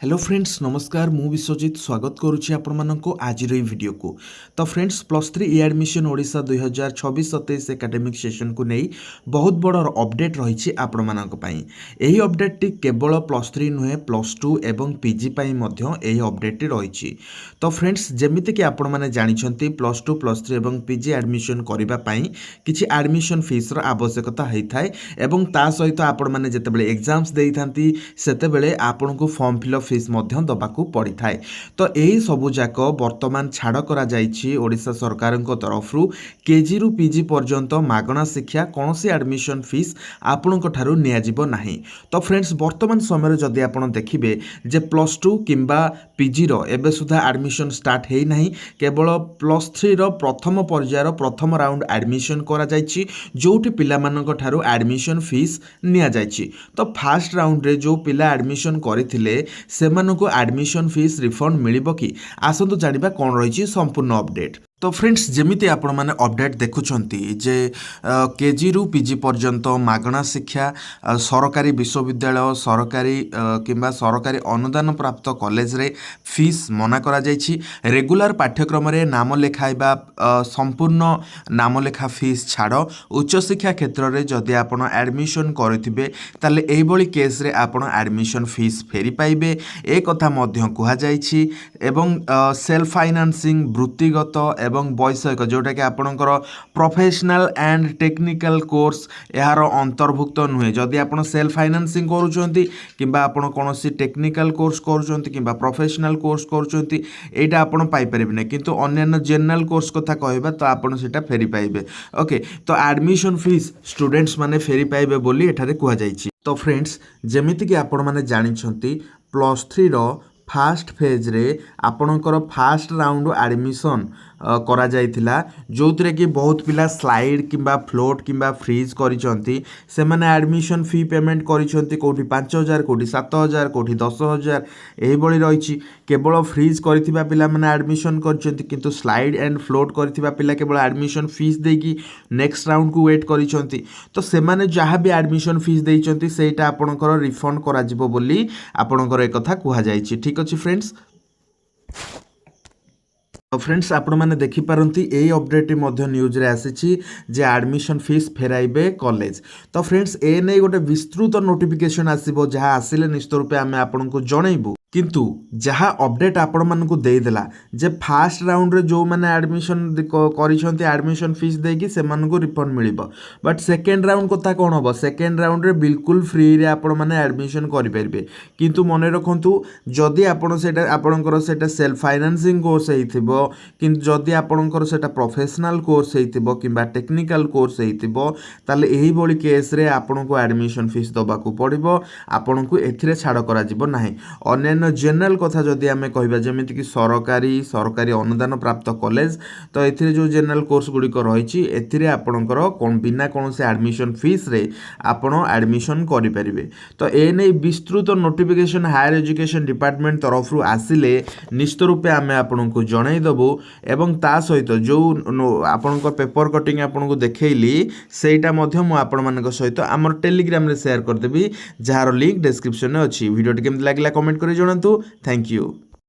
Hello friends नमस्कार मु विश्वजित स्वागत करुच्ची आपको आज वीडियो को। तो फ्रेंड्स +3 ई एडमिशन ओडिशा 2026-27 एकेडमिक सेशन को नहीं बहुत बड़ अपडेट रही आपण यही अपडेट केवल +3 नुहे +2 एवं पीजी यही अपडेट रही। तो फ्रेंड्स जमीती कि आपण मैंने जानते +2 +3 एवं पीजी एडमिशन करने किसी एडमिशन फीस आवश्यकता होता है एवं ता सहित आपण मैंने जितेबाला एग्जाम्स दे था से आपन को फॉर्म फिलअप फीस दबाकू पड़ी थाए। तो यही सबू जाक बर्तमान छाड़ करा जाइछि ओडिशा सरकार तरफ केजी रु पीजी पर्यंत मागणा शिक्षा कौन सी एडमिशन फीस आपणक ठारू नियाजिबो नाही। तो फ्रेंड्स बर्तमान समय जदि आपण देखिबे जे +2 किंबा पीजी रो एबे सुधा एडमिशन स्टार्ट हेई नाही, केवल +3 रो प्रथम पर्यायर प्रथम राउंड एडमिशन करा जाइछि जोठी पिला मानक ठारू एडमिशन फीस निया जाइछि। तो फर्स्ट राउंड रे जो पिला एडमिशन करथिले सेमानको एडमिशन फीस रिफंड मिलिबो कि आसंतु जानिबा कोन रहिछि संपूर्ण अपडेट। तो फ्रेंड्स जमीती आपण मैंने अपडेट देखुंत जे केजी रु पीजी पर्यंत मागणा शिक्षा सरकारी विश्वविद्यालय सरकारी किंबा सरकारी अनुदान प्राप्त कॉलेज रे फीस मना करा जाइछि। रेगुलर पाठ्यक्रम रे नाम लेखाइबा संपूर्ण नाम लेखा फीस छाड़ उच्च शिक्षा क्षेत्र रे जदि आपण एडमिशन करथिबे ताले एही बळी केस रे आपण एडमिशन फीस फेरी पाइबे ए कथा मध्य कुहा जाइछि। एवं सेल्फ फाइनान्सिंग वृत्तिगत एवं वैषयिक जोटा कि आपणकर प्रोफेशनल एंड टेक्निकल कोर्स यार अंतर्भुक्त नुहे। जदि आप सेल्फ फाइनान्सिंग करुँच किंबा आपण कौन टेक्निकल कोर्स करुँच किंबा प्रोफेशनल कोर्स करुँच यहाँ आपड़ पाइपर ना, किंतु अन्य जनरल कोर्स कथा कहबा तो आपड़ से फेरी पाइबे। ओके तो एडमिशन फीस स्टूडेंट्स माने फेरी पाइबे बोली एठारे कुहा जाइछि। तो फ्रेंड्स जमीती कि आपण माने जानिछंती +3 रो फास्ट फेज रे आपणकर फास्ट राउंड एडमिशन करा जाइथिला जो थे कि बहुत पिला स्लाइड किंबा फ्लोट किंबा फ्रीज करिसंती से माने एडमिशन फी पेमेंट करिसंती कोठी 5000 कोठी 7000 कोठी 10000 एही बळी रहिछि। केवल फ्रीज करथिबा पिला माने एडमिशन करिसंती किंतु स्लाइड एंड फ्लोट करथिबा पिला केवल एडमिशन फीस देकी नेक्स्ट राउंड को वेट करिसंती। तो से माने जहाँ भी एडमिशन फीस देइसंती सेटा आपणकर रिफंड करा जिवो बोली आपणकर एक कथा कुहा जाइछि। ठीक अछि फ्रेंड्स। तो फ्रेंड्स आपण मैंने देखिपारती यही अपडेट न्यूज रे आसी जे एडमिशन फीस फेराइबे कॉलेज। तो फ्रेंड्स ए नहीं गोटे विस्तृत नोटिफिकेशन आसीबो जहाँ आसिले निश्चित रूपे आमे आपनको जणैबु, किंतु जहाँ अपडेट आपण मानकु देदेला जे फास्ट राउंड रे जो माने एडमिशन करिसंती एडमिशन फीस देकी से मानकु रिफंड मिलिबो। बट सेकेंड राउंड कथा कोन होबो, सेकेंड राउंड रे बिल्कुल फ्री रे आपण माने एडमिशन करि परिबे। किंतु मने रखंतु जदि आपण सेटा आपणकर सेटा सेल्फ फाइनान्सिंग कोर्स हेइथिबो किंतु जदि आपणकर सेटा प्रोफेशनल कोर्स हेइथिबो किंबा टेक्निकल कोर्स हेइथिबो ताले एही बोली केस रे आपणको एडमिशन फीस दबाकू पड़िबो, आपणको एथिरे छाड़ करा जिवो नाही। अन्य जनरल कथा जदि आमे कहबा जेमिति कि सरकारी सरकारी अनुदान प्राप्त कॉलेज तो एथिरे जो जनरल कोर्स गुड़िक रही एथिरे आपणकर बिना कौन से एडमिशन फीस रे आपण एडमिशन करि परिबे। तो ए नै विस्तृत नोटिफिकेशन हायर एजुकेशन डिपार्टमेंट तरफ आसिले निश्चित रूपे आमे आपणको जणाई देबो एवं ता सहित जो आपणकर पेपर कटिंग आपणको देखैली सेटा मध्य मु आपण मानक सहित हमर टेलीग्राम रे शेयर कर देबी जार लिंक डिस्क्रिप्शन में अछि। वीडियो केमति लागला कमेंट करि जणांतु। Thank you.